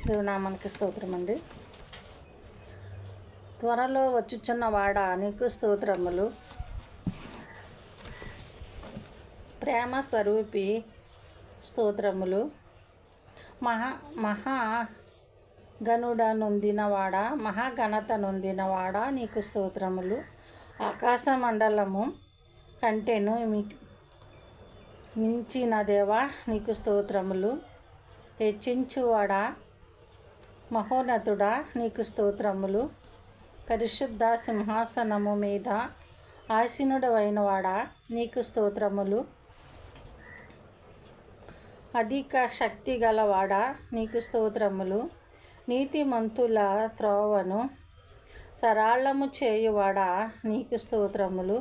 దేవునామానికి స్తోత్రం అండి. త్వరలో వచ్చుచున్నవాడ నీకు స్తోత్రములు. ప్రేమ స్వరూపి స్తోత్రములు. మహాగణుడ నొందినవాడ, మహాఘనత నొందినవాడ నీకు స్తోత్రములు. ఆకాశ మండలము కంటెను మించిన దేవా నీకు స్తోత్రములు. హెచ్చించువాడా, మహోన్నతుడా నీకు స్తోత్రములు. పరిశుద్ధ సింహాసనము మీద ఆసీనుడవైనవాడా నీకు స్తోత్రములు. అధిక శక్తి గలవాడా నీకు స్తోత్రములు. నీతిమంతుల త్రోవను సరళము చేయువాడా నీకు స్తోత్రములు.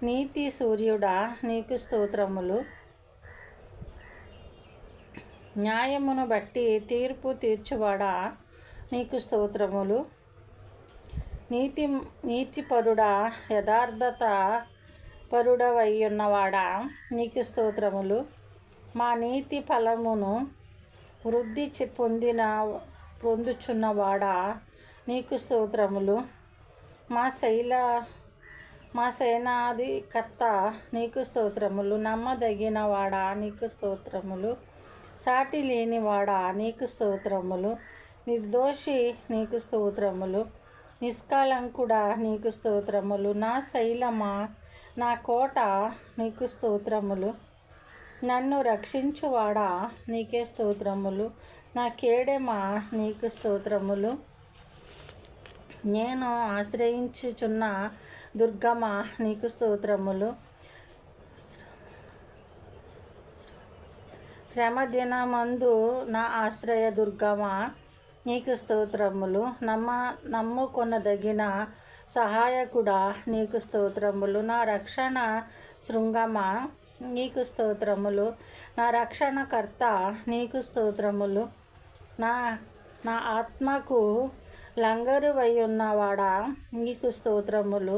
నీతి సూర్యుడా నీకు స్తోత్రములు. న్యాయమును బట్టి తీర్పు తీర్చువాడా నీకు స్తోత్రములు. నీతిపరుడా, యథార్థత పరుడవయ్యున్నవాడా నీకు స్తోత్రములు. మా నీతి ఫలమును వృద్ధి పొందుచున్నవాడా నీకు స్తోత్రములు. మా సేనాధికర్త నీకు స్తోత్రములు. నమ్మదగిన వాడా నీకు స్తోత్రములు. సాటి లేనివాడా నీకు స్తోత్రములు. నిర్దోషి నీకు స్తోత్రములు. నిష్కళంకుడా నీకు స్తోత్రములు. నా శైలమా, నా కోట నీకు స్తోత్రములు. నన్ను రక్షించువాడా నీకే స్తోత్రములు. నా కేడెమా నీకు స్తోత్రములు. నేను ఆశ్రయించుచున్న దుర్గమా నీకు స్తోత్రములు. శ్రమ దినమందు నా ఆశ్రయ దుర్గమా నీకు స్తోత్రములు. నమ్ముకొనదగిన సహాయకుడా నీకు స్తోత్రములు. నా రక్షణ శృంగమా నీకు స్తోత్రములు. నా రక్షణకర్త నీకు స్తోత్రములు. నా ఆత్మకు లంగరువయ్యున్నవాడా నీకు స్తోత్రములు.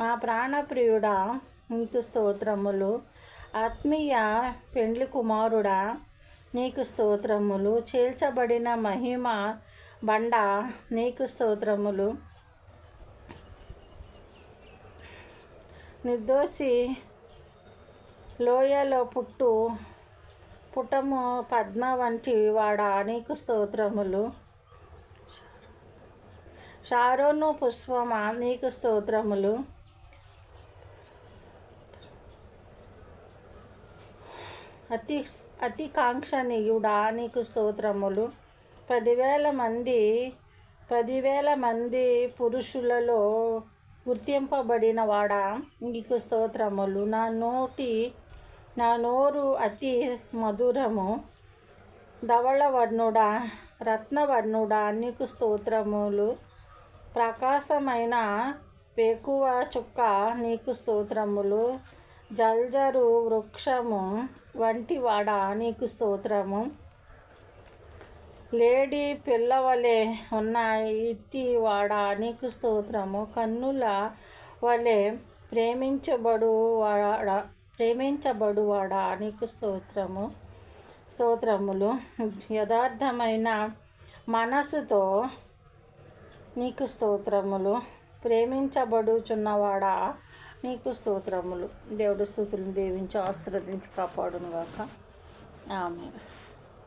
మా ప్రాణప్రియుడా నీకు స్తోత్రములు. ఆత్మీయ పెండ్లి కుమారుడా నీకు స్తోత్రములు. చేల్చబడిన మహిమ బండ నీకు స్తోత్రములు. నిర్దోషి లోయలో పుటము పద్మ వంటి వాడా నీకు స్తోత్రములు. షారోను పుష్పమా నీకు స్తోత్రములు. అతి కాంక్షణీయుడా నీకు స్తోత్రములు. 10,000 మంది పురుషులలో గుర్తింపబడిన వాడా నీకు స్తోత్రములు. నా నోరు అతి మధురము. ధవళవర్ణుడా, రత్నవర్ణుడా నీకు స్తోత్రములు. ప్రకాశమైన వేకువ చుక్క నీకు స్తోత్రములు. జల్జరు వృక్షము వంటి వాడా నీకు స్తోత్రము. లేడి పిల్లవలే ఉన్న ఇట్టి వాడా నీకు స్తోత్రము. కన్నుల వలె ప్రేమించబడువాడా నీకు స్తోత్రములు. యథార్థమైన మనసుతో నీకు స్తోత్రములు. ప్రేమించబడుచున్నవాడా నీకు స్తోత్రములు. దేవుడి స్తుతులను దీవించి ఆశీర్వదించి కాపాడునుగాక. ఆమేన్.